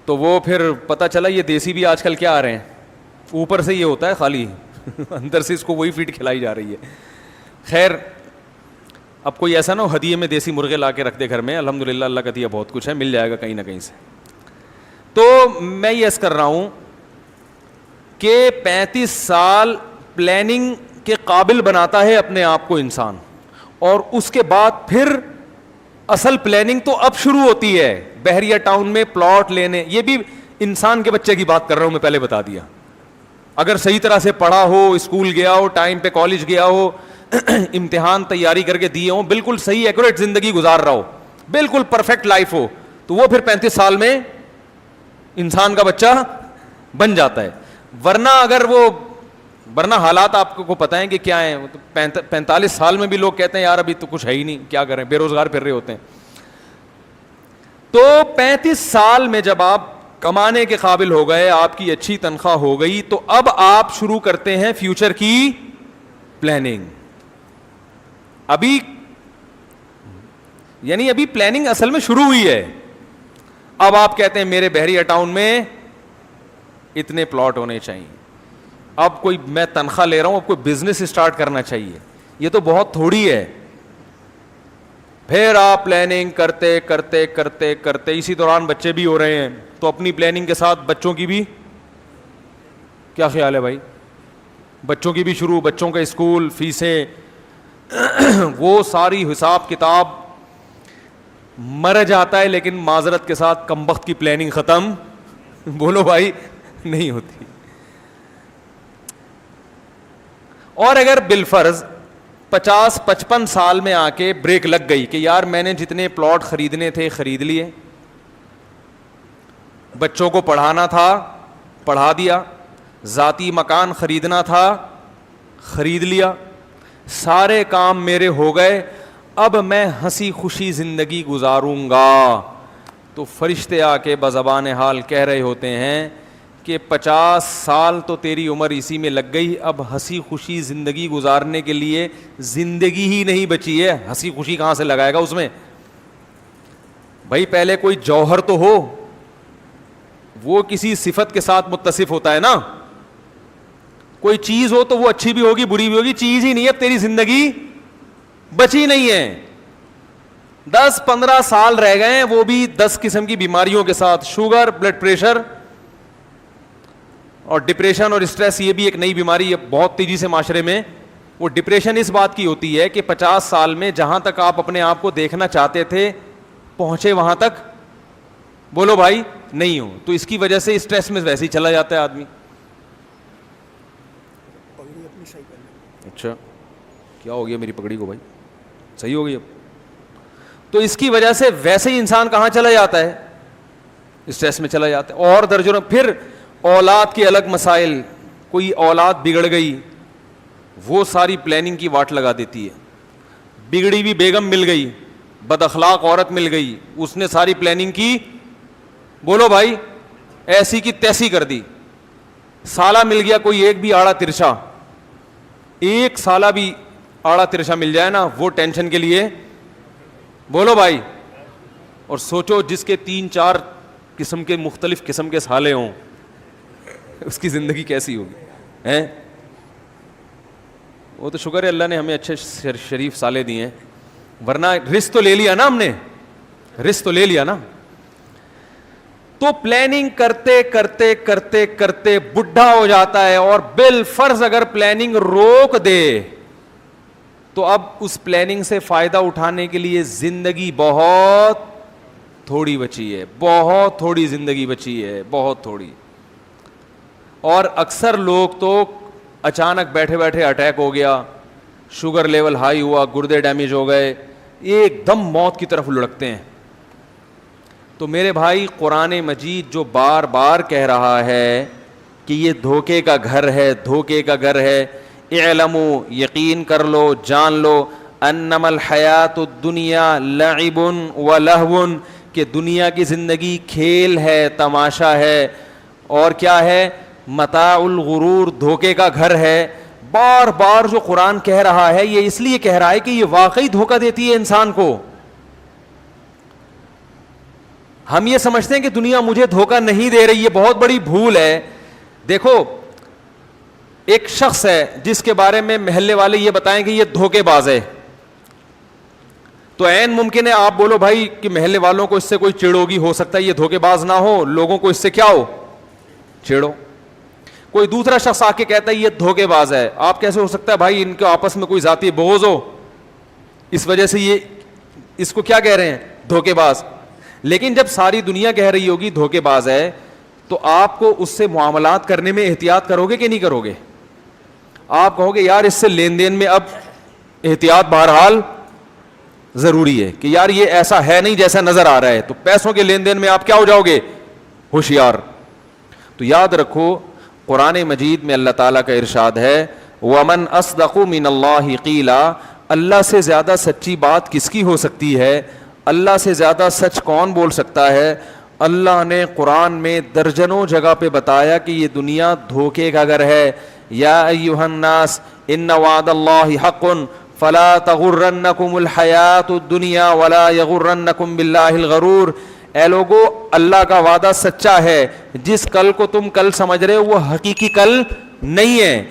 تو وہ پھر پتہ چلا یہ دیسی بھی آج کل کیا آ رہے ہیں, اوپر سے یہ ہوتا ہے خالی, اندر سے اس کو وہی فیڈ کھلائی جا رہی ہے. خیر, اب کوئی ایسا نہ ہو ہدیے میں دیسی مرغے لا کے رکھ دے گھر میں, الحمدللہ اللہ کا دیا بہت کچھ ہے, مل جائے گا کہیں نہ کہیں سے. تو میں یہ عرض کر رہا ہوں کہ 35 سال پلاننگ کے قابل بناتا ہے اپنے آپ کو انسان, اور اس کے بعد پھر اصل پلاننگ تو اب شروع ہوتی ہے. بحریہ ٹاؤن میں پلاٹ لینے, یہ بھی انسان کے بچے کی بات کر رہا ہوں میں, پہلے بتا دیا. اگر صحیح طرح سے پڑھا ہو, اسکول گیا ہو, ٹائم پہ کالج گیا ہو, امتحان تیاری کر کے دیے ہوں, بالکل صحیح ایکوریٹ زندگی گزار رہا ہو, بالکل پرفیکٹ لائف ہو, تو وہ پھر 35 سال میں انسان کا بچہ بن جاتا ہے. ورنہ حالات آپ کو پتہ ہیں کہ کیا ہیں. 45 سال میں بھی لوگ کہتے ہیں یار ابھی تو کچھ ہے ہی نہیں, کیا کریں, بے روزگار پھر رہے ہوتے ہیں. تو 35 سال میں جب آپ کمانے کے قابل ہو گئے, آپ کی اچھی تنخواہ ہو گئی, تو اب آپ شروع کرتے ہیں فیوچر کی پلاننگ. ابھی پلاننگ اصل میں شروع ہوئی ہے. اب آپ کہتے ہیں میرے بحریہ ٹاؤن میں اتنے پلاٹ ہونے چاہیے, اب کوئی میں تنخواہ لے رہا ہوں, اب کوئی بزنس اسٹارٹ کرنا چاہیے. یہ تو بہت تھوڑی ہے. پھر آپ پلاننگ کرتے کرتے کرتے کرتے اسی دوران بچے بھی ہو رہے ہیں, تو اپنی پلاننگ کے ساتھ بچوں کی بھی, کیا خیال ہے بھائی, بچوں کی بھی شروع, بچوں کا اسکول, فیسیں, وہ ساری حساب کتاب مر جاتا ہے. لیکن معذرت کے ساتھ کمبخت کی پلاننگ ختم, بولو بھائی, نہیں ہوتی. اور اگر بالفرض 50-55 سال میں آ کے بریک لگ گئی کہ یار میں نے جتنے پلاٹ خریدنے تھے خرید لیے, بچوں کو پڑھانا تھا پڑھا دیا, ذاتی مکان خریدنا تھا خرید لیا, سارے کام میرے ہو گئے, اب میں ہنسی خوشی زندگی گزاروں گا, تو فرشتے آ کے بزبان حال کہہ رہے ہوتے ہیں کہ 50 سال تو تیری عمر اسی میں لگ گئی, اب ہنسی خوشی زندگی گزارنے کے لیے زندگی ہی نہیں بچی ہے. ہنسی خوشی کہاں سے لگائے گا اس میں بھائی؟ پہلے کوئی جوہر تو ہو, وہ کسی صفت کے ساتھ متصف ہوتا ہے نا. کوئی چیز ہو تو وہ اچھی بھی ہوگی بری بھی ہوگی, چیز ہی نہیں ہے, اب تیری زندگی بچی نہیں ہے. 10-15 سال رہ گئے, وہ بھی 10 قسم کی بیماریوں کے ساتھ, شوگر, بلڈ پریشر اور ڈپریشن اور اسٹریس. یہ بھی ایک نئی بیماری ہے بہت تیزی سے معاشرے میں. وہ ڈپریشن اس بات کی ہوتی ہے کہ 50 سال میں جہاں تک آپ اپنے آپ کو دیکھنا چاہتے تھے پہنچے وہاں تک, بولو بھائی, نہیں ہو. تو اس کی وجہ سے اسٹریس میں ویسے ہی چلا جاتا ہے آدمی. اچھا کیا ہو گیا میری پگڑی کو بھائی, صحیح ہو گئی اب؟ تو اس کی وجہ سے ویسے ہی انسان کہاں چلا جاتا ہے, اسٹریس میں چلا جاتا ہے. اور درجنوں, پھر اولاد کے الگ مسائل, کوئی اولاد بگڑ گئی, وہ ساری پلاننگ کی واٹ لگا دیتی ہے. بگڑی ہوئی بیگم مل گئی, بد اخلاق عورت مل گئی, اس نے ساری پلاننگ کی, بولو بھائی, ایسی کی تیسی کر دی. سالہ مل گیا کوئی ایک بھی آڑا ترچھا, ایک سالہ بھی آڑا ترچھا مل جائے نا, وہ ٹینشن کے لیے, بولو بھائی. اور سوچو جس کے 3-4 قسم کے مختلف قسم کے سالے ہوں, اس کی زندگی کیسی ہوگی ہیں؟ وہ تو شکر ہے اللہ نے ہمیں اچھے شریف سالے دیے ہیں, ورنہ رزق تو لے لیا نا ہم نے, رزق تو لے لیا نا. تو پلاننگ کرتے کرتے کرتے کرتے بڈھا ہو جاتا ہے, اور بالفرض اگر پلاننگ روک دے تو اب اس پلاننگ سے فائدہ اٹھانے کے لیے زندگی بہت تھوڑی بچی ہے, بہت تھوڑی زندگی بچی ہے, بہت تھوڑی. اور اکثر لوگ تو اچانک بیٹھے بیٹھے اٹیک ہو گیا, شوگر لیول ہائی ہوا, گردے ڈیمیج ہو گئے, ایک دم موت کی طرف لڑکتے ہیں. تو میرے بھائی قرآن مجید جو بار بار کہہ رہا ہے کہ یہ دھوکے کا گھر ہے, دھوکے کا گھر ہے, اعلموا یقین کر لو, جان لو, انما الحیات الدنیا لعب و لہو, کہ دنیا کی زندگی کھیل ہے, تماشا ہے, اور کیا ہے, متاع الغرور, دھوکے کا گھر ہے. بار بار جو قرآن کہہ رہا ہے یہ اس لیے کہہ رہا ہے کہ یہ واقعی دھوکہ دیتی ہے انسان کو. ہم یہ سمجھتے ہیں کہ دنیا مجھے دھوکہ نہیں دے رہی, یہ بہت بڑی بھول ہے. دیکھو ایک شخص ہے جس کے بارے میں محلے والے یہ بتائیں کہ یہ دھوکے باز ہے, تو عین ممکن ہے آپ بولو بھائی کہ محلے والوں کو اس سے کوئی چڑ ہوگی, ہو سکتا ہے یہ دھوکے باز نہ ہو, لوگوں کو اس سے کیا ہو, چھیڑو. کوئی دوسرا شخص آ کے کہتا ہے یہ دھوکے باز ہے, آپ کیسے ہو سکتا ہے بھائی ان کے آپس میں کوئی ذاتی بغض ہو, اس وجہ سے یہ اس کو کیا کہہ رہے ہیں, دھوکے باز. لیکن جب ساری دنیا کہہ رہی ہوگی دھوکے باز ہے, تو آپ کو اس سے معاملات کرنے میں احتیاط کرو گے کہ نہیں کرو گے؟ آپ کہو گے یار اس سے لین دین میں اب احتیاط بہرحال ضروری ہے, کہ یار یہ ایسا ہے نہیں جیسا نظر آ رہا ہے, تو پیسوں کے لین دین میں آپ کیا ہو جاؤ گے, ہوشیار. تو یاد رکھو قرآن مجید میں اللہ تعالیٰ کا ارشاد ہے وَمَنْ أَصْدَقُ مِنَ اللَّهِ قِيلًا, اللہ سے زیادہ سچی بات کس کی ہو سکتی ہے, اللہ سے زیادہ سچ کون بول سکتا ہے. اللہ نے قرآن میں درجنوں جگہ پہ بتایا کہ یہ دنیا دھوکے کا گھر ہے. یا ایھا الناس ان وعد اللہ حق فلا تغرنکم الحیات الدنیا ولا یغرنکم باللہ الغرور. اے لوگو اللہ کا وعدہ سچا ہے, جس کل کو تم کل سمجھ رہے ہو وہ حقیقی کل نہیں ہے,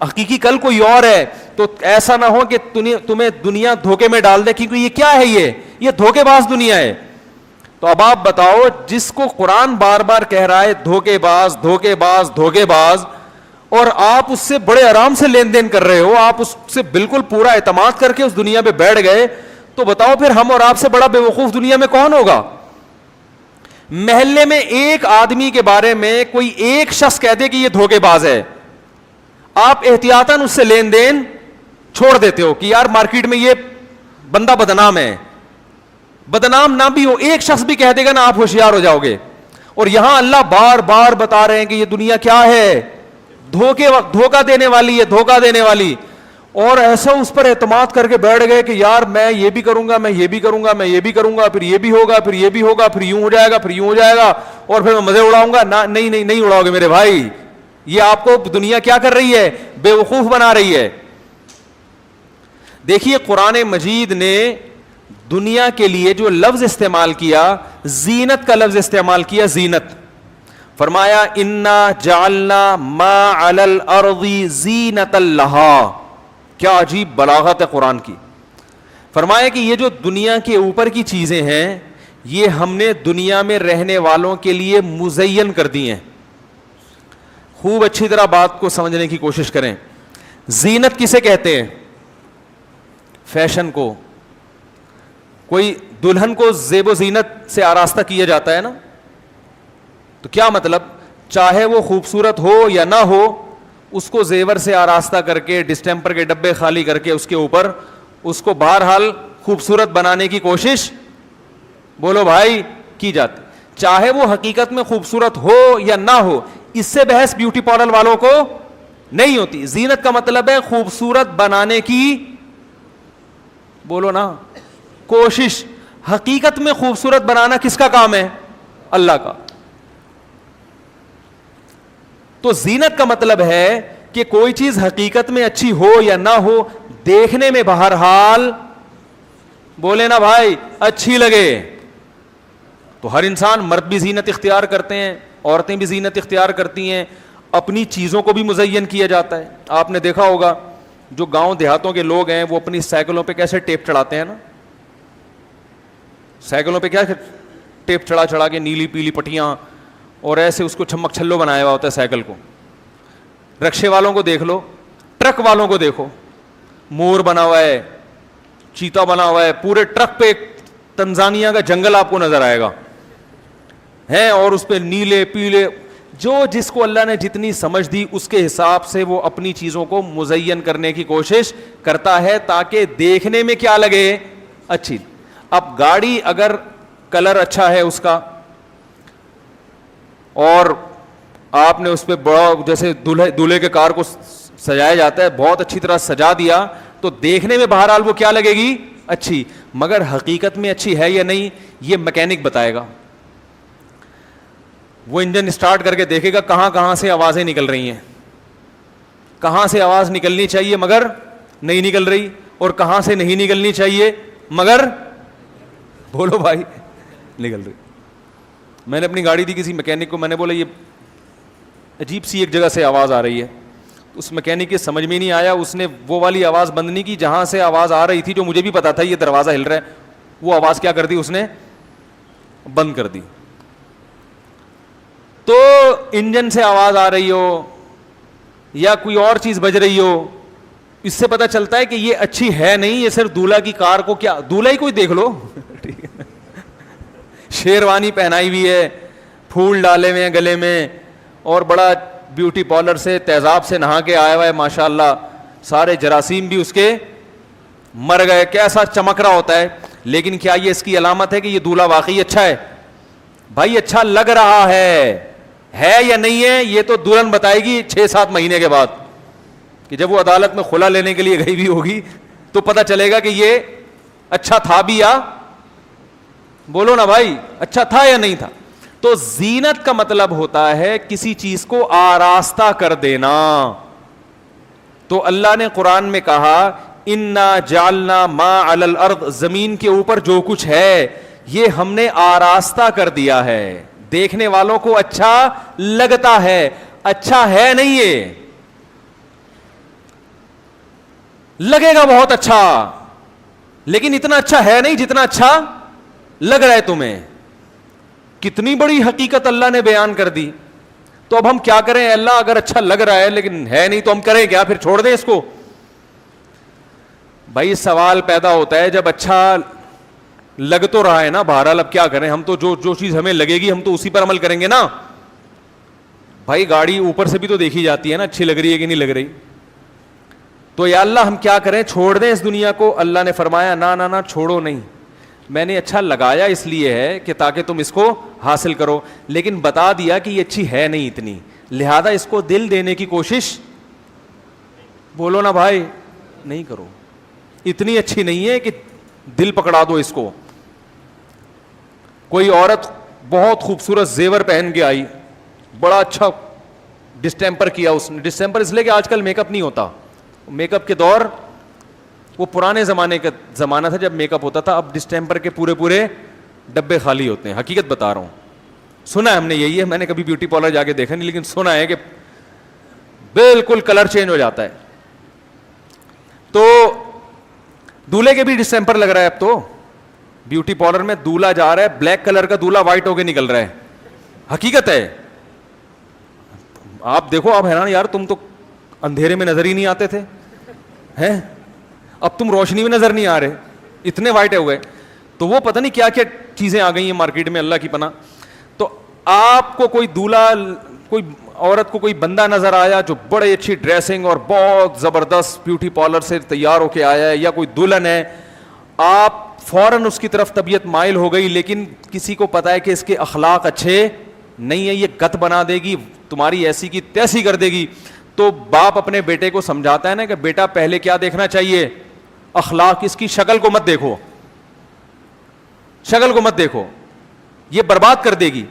حقیقی کل کوئی اور ہے. تو ایسا نہ ہو کہ تمہیں دنیا دھوکے میں ڈال دے, کیونکہ یہ کیا ہے, یہ دھوکے باز دنیا ہے. تو اب آپ بتاؤ جس کو قرآن بار بار کہہ رہا ہے دھوکے باز دھوکے باز دھوکے باز, اور آپ اس سے بڑے آرام سے لین دین کر رہے ہو, آپ اس سے بالکل پورا اعتماد کر کے اس دنیا پہ بیٹھ گئے, تو بتاؤ پھر ہم اور آپ سے بڑا بے وقوف دنیا میں کون ہوگا؟ محلے میں ایک آدمی کے بارے میں کوئی ایک شخص کہہ دے کہ یہ دھوکے باز ہے, آپ احتیاطاً اس سے لین دین چھوڑ دیتے ہو کہ یار مارکیٹ میں یہ بندہ بدنام ہے. بدنام نہ بھی ہو, ایک شخص بھی کہہ دے گا نا, آپ ہوشیار ہو جاؤ گے. اور یہاں اللہ بار بار بتا رہے ہیں کہ یہ دنیا کیا ہے, دھوکہ دینے والی ہے, دھوکہ دینے والی. اور ایسا اس پر اعتماد کر کے بیٹھ گئے کہ یار میں یہ بھی کروں گا, میں یہ بھی کروں گا, میں یہ بھی کروں گا, پھر یہ بھی ہوگا, پھر یہ بھی ہوگا, پھر یوں ہو جائے گا, پھر یوں ہو جائے گا, اور پھر میں مزے اڑاؤں گا. نہیں اڑاؤ گے میرے بھائی, یہ آپ کو دنیا کیا کر رہی ہے, بے وقوف بنا رہی ہے. دیکھیے قرآن مجید نے دنیا کے لیے جو لفظ استعمال کیا, زینت کا لفظ استعمال کیا, زینت. فرمایا انا جعلنا ما علی الارض زینۃ لہا. کیا عجیب بلاغت ہے قرآن کی. فرمایا کہ یہ جو دنیا کے اوپر کی چیزیں ہیں یہ ہم نے دنیا میں رہنے والوں کے لیے مزین کر دی ہیں. خوب اچھی طرح بات کو سمجھنے کی کوشش کریں. زینت کسے کہتے ہیں؟ فیشن کو. کوئی دلہن کو زیب و زینت سے آراستہ کیا جاتا ہے نا, تو کیا مطلب, چاہے وہ خوبصورت ہو یا نہ ہو, اس کو زیور سے آراستہ کر کے ڈسٹیمپر کے ڈبے خالی کر کے اس کے اوپر اس کو بہرحال خوبصورت بنانے کی کوشش, بولو بھائی, کی جاتی. چاہے وہ حقیقت میں خوبصورت ہو یا نہ ہو, اس سے بحث بیوٹی پارلر والوں کو نہیں ہوتی. زینت کا مطلب ہے خوبصورت بنانے کی, بولو نا, کوشش. حقیقت میں خوبصورت بنانا کس کا کام ہے؟ اللہ کا. تو زینت کا مطلب ہے کہ کوئی چیز حقیقت میں اچھی ہو یا نہ ہو, دیکھنے میں بہرحال, بولے نا بھائی, اچھی لگے. تو ہر انسان, مرد بھی زینت اختیار کرتے ہیں, عورتیں بھی زینت اختیار کرتی ہیں, اپنی چیزوں کو بھی مزین کیا جاتا ہے. آپ نے دیکھا ہوگا جو گاؤں دیہاتوں کے لوگ ہیں وہ اپنی سائیکلوں پہ کیسے ٹیپ چڑھاتے ہیں نا, سائیکلوں پہ کیا ٹیپ چڑھا چڑھا کے نیلی پیلی پٹیاں اور ایسے اس کو چھمک چھلو بنایا ہوا ہوتا ہے سائیکل کو. رکشے والوں کو دیکھ لو, ٹرک والوں کو دیکھو, مور بنا ہوا ہے, چیتا بنا ہوا ہے, پورے ٹرک پہ تنزانیہ کا جنگل آپ کو نظر آئے گا ہے, اور اس پہ نیلے پیلے. جو جس کو اللہ نے جتنی سمجھ دی اس کے حساب سے وہ اپنی چیزوں کو مزین کرنے کی کوشش کرتا ہے تاکہ دیکھنے میں کیا لگے, اچھی. اب گاڑی اگر کلر اچھا ہے اس کا اور آپ نے اس پہ بڑا جیسے دولہے کے کار کو سجایا جاتا ہے بہت اچھی طرح سجا دیا تو دیکھنے میں بہرحال وہ کیا لگے گی, اچھی. مگر حقیقت میں اچھی ہے یا نہیں یہ میکینک بتائے گا. وہ انجن اسٹارٹ کر کے دیکھے گا کہاں کہاں سے آوازیں نکل رہی ہیں, کہاں سے آواز نکلنی چاہیے مگر نہیں نکل رہی, اور کہاں سے نہیں نکلنی چاہیے مگر بولو بھائی نکل رہی. میں نے اپنی گاڑی دی کسی میکینک کو, میں نے بولا یہ عجیب سی ایک جگہ سے آواز آ رہی ہے. اس میکینک کے سمجھ میں نہیں آیا, اس نے وہ والی آواز بند نہیں کی جہاں سے آواز آ رہی تھی, جو مجھے بھی پتا تھا یہ دروازہ ہل رہا ہے, وہ آواز کیا کر دی اس نے, بند کر دی. تو انجن سے آواز آ رہی ہو یا کوئی اور چیز بج رہی ہو, اس سے پتہ چلتا ہے کہ یہ اچھی ہے نہیں, یہ صرف دولہا کی کار کو کیا, دولہا ہی کوئی دیکھ لو شیروانی پہنائی ہوئی ہے, پھول ڈالے ہوئے ہیں گلے میں, اور بڑا بیوٹی پارلر سے تیزاب سے نہا کے آیا ہوا ہے ماشاءاللہ, سارے جراثیم بھی اس کے مر گئے, کیسا چمک رہا ہوتا ہے. لیکن کیا یہ اس کی علامت ہے کہ یہ دولہا واقعی اچھا ہے؟ بھائی اچھا لگ رہا ہے یا نہیں ہے یہ تو دلہن بتائے گی 6-7 مہینے کے بعد, کہ جب وہ عدالت میں خلا لینے کے لیے گئی بھی ہوگی تو پتہ چلے گا کہ یہ اچھا تھا بھی یا بولو نا بھائی اچھا تھا یا نہیں تھا. تو زینت کا مطلب ہوتا ہے کسی چیز کو آراستہ کر دینا. تو اللہ نے قرآن میں کہا انا جعلنا ما علی الارض, زمین کے اوپر جو کچھ ہے یہ ہم نے آراستہ کر دیا ہے, دیکھنے والوں کو اچھا لگتا ہے. اچھا ہے نہیں, یہ لگے گا بہت اچھا لیکن اتنا اچھا ہے نہیں جتنا اچھا لگ رہا ہے تمہیں. کتنی بڑی حقیقت اللہ نے بیان کر دی. تو اب ہم کیا کریں, اللہ اگر اچھا لگ رہا ہے لیکن ہے نہیں تو ہم کریں کیا, پھر چھوڑ دیں اس کو؟ بھائی سوال پیدا ہوتا ہے جب اچھا لگ تو رہا ہے نا, بہرحال اب کیا کریں, ہم تو جو چیز ہمیں لگے گی ہم تو اسی پر عمل کریں گے نا. بھائی گاڑی اوپر سے بھی تو دیکھی جاتی ہے نا, اچھی لگ رہی ہے کہ نہیں لگ رہی. تو یا اللہ ہم کیا کریں, چھوڑ دیں اس دنیا کو؟ اللہ نے فرمایا نہ چھوڑو نہیں, میں نے اچھا لگایا اس لیے ہے کہ تاکہ تم اس کو حاصل کرو, لیکن بتا دیا کہ یہ اچھی ہے نہیں اتنی, لہذا اس کو دل دینے کی کوشش بولو نا بھائی نہیں کرو. اتنی اچھی نہیں ہے کہ دل پکڑا دو اس کو. کوئی عورت بہت خوبصورت زیور پہن کے آئی, بڑا اچھا ڈسٹیمپر کیا اس نے. ڈسٹیمپر اس لیے کہ آج کل میک اپ نہیں ہوتا, میک اپ کے دور وہ پرانے زمانے کا زمانہ تھا جب میک اپ ہوتا تھا. اب ڈسٹیمپر کے پورے ڈبے خالی ہوتے ہیں, حقیقت بتا رہا ہوں. سنا ہے ہم نے, یہی ہے, میں نے کبھی بیوٹی پارلر جا کے دیکھا نہیں لیکن سنا ہے کہ بالکل کلر چینج ہو جاتا ہے. تو دولہے کے بھی ڈسٹیمپر لگ رہا ہے اب تو. بیوٹی پارلر میں دولہا جا رہا ہے, بلیک کلر کا دولہا وائٹ ہو کے نکل رہا ہے, حقیقت ہے. آپ دیکھو, آپ حیران یار تم تو اندھیرے میں نظر ہی نہیں آتے تھے ہیں, اب تم روشنی میں نظر نہیں آ رہے, اتنے وائٹ ہو گئے. تو وہ پتہ نہیں کیا کیا چیزیں آ گئی ہیں مارکیٹ میں, اللہ کی پناہ. تو آپ کو کوئی دولہا, کوئی عورت کو کوئی بندہ نظر آیا جو بڑے اچھی ڈریسنگ اور بہت زبردست بیوٹی پارلر سے تیار ہو کے آیا ہے, یا کوئی دلہن ہے, آپ فوراً اس کی طرف طبیعت مائل ہو گئی, لیکن کسی کو پتا ہے کہ اس کے اخلاق اچھے نہیں ہیں, یہ گت بنا دے گی, تمہاری ایسی کی تیسی کر دے گی. تو باپ اپنے بیٹے کو سمجھاتا ہے نا کہ بیٹا پہلے کیا دیکھنا چاہیے, اخلاق. اس کی شکل کو مت دیکھو, شکل کو مت دیکھو, یہ برباد کر دے گی.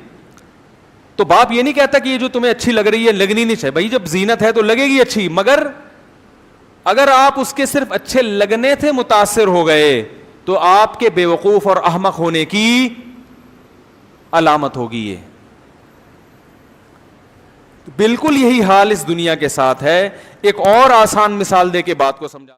تو باپ یہ نہیں کہتا کہ یہ جو تمہیں اچھی لگ رہی ہے لگنی نہیں چاہیے, بھائی جب زینت ہے تو لگے گی اچھی, مگر اگر آپ اس کے صرف اچھے لگنے سے متاثر ہو گئے تو آپ کے بے وقوف اور احمق ہونے کی علامت ہوگی. یہ بالکل یہی حال اس دنیا کے ساتھ ہے. ایک اور آسان مثال دے کے بات کو سمجھا.